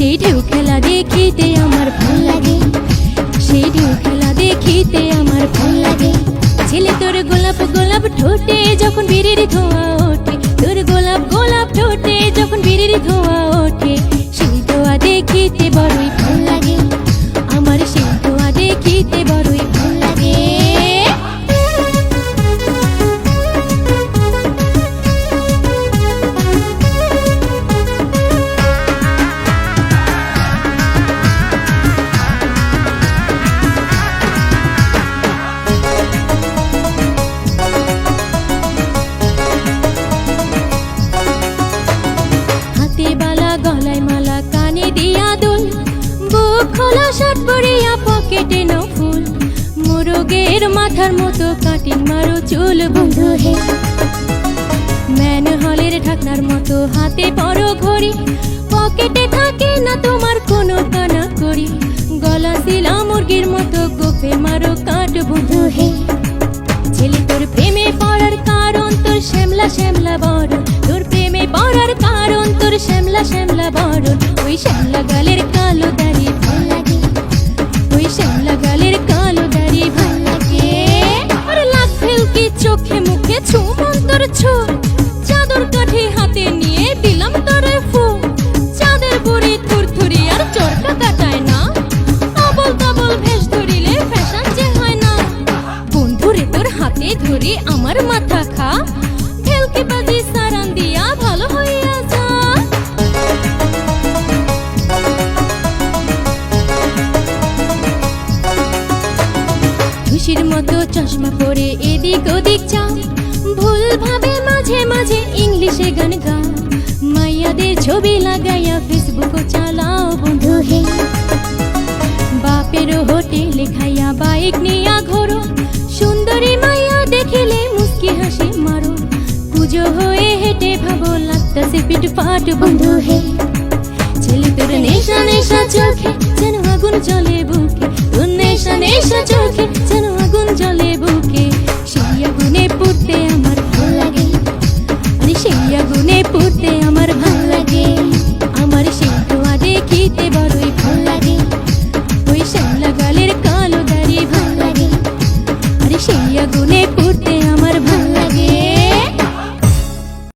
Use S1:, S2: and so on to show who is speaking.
S1: সেই ঢেউ খেলা দেখিতে আমার ভাল লাগে, সেই ঢেউ খেলা দেখিতে আমার ভাল লাগে। ছেলে তোর গোলাপ গোলাপ ঠোঁটে যখন বিড়ির ধোঁয়া ওঠে, তোর গোলাপ গোলাপ ঠোঁটে যখন বিড়ির ধোঁয়া ওঠে, সেই ধোঁয়া দেখিতে বড়ই ভাল লাগে আমার, সেই ধোঁয়া দেখিতে বড়ই ভাল লাগে। গলায় মালা কানে দিয়া দুল, বুক খোলা শার্ট পরিয়া পকেটে নো ফুল, মোরগের মাথার মতো কাটিং মারো চুল বন্ধু হে, ম্যান হলের ঢাকনার মতো হাতে পরো ঘড়ি, পকেটে থাকে না তোমার কোনো কানা করি, গলা শিলা মুরগির মতো গোপে মারো কাট বন্ধু হে। ছেলে তোর প্রেমে পড়ার কারণ তোর শ্যামলা শ্যামলা বড়, তোর প্রেমে পড়ার কারণ তোর শ্যামলা শ্যামলা বড়, ওই শ্যামলা গালের কালো দাড়ি ভাল লাগে, ওই শ্যামলা গালের কালো দাড়ি ভাল লাগে। আরে লাখ ভেলকি চোখে মুখে ছু মন তোর ছু, চাদর কাঠি হাতে নিয়ে দিলাম তোরে ফু, চাঁদের বুড়ি থুরথুরি আর চরকা কাটায় না, আবল তাবল ভেষ ধরিলে ফ্যাশন যে হয় না, বন্ধুরে তোর হাতে ধরি আমার মাথা খা, ভেলকি বাজি সারান দিয়া ভালো হইয়া যা। খুশির মতো চশমা পরে এদিক ওদিক চাও, ভুল ভাবে মাঝে মাঝে ইংলিশে গান গাও, মাইয়াদের ছবি লাগাইয়া ফেসবুকও চালাও বন্ধু হে, বাপের হোটেলে খাইয়া বাইক নিয়া ঘোরো, সুন্দরী মাইয়া দেখিলে মুস্কি হাসি মারো, পুজো হয়ে হেঁটে ভাবো লাগতাছে পিট পাট বন্ধু হে। ছেলে তোর নেশা নেশা চোখে যেন আগুন জ্বলে বুকে, তোর নেশা নেশা চোখে যেন আগুন জ্বলে বুকে, সেই আগুনে পুড়তে আমার ভাল লাগে, আরে সেই আগুনে পুড়তে আমার ভাল লাগে, আমার সেই ধোঁয়া দেখিতে বড়ই ভাল লাগে, ওই শ্যামলা গালের কালো দাড়ি ভাল লাগে, আরে সেই আগুনে পুড়তে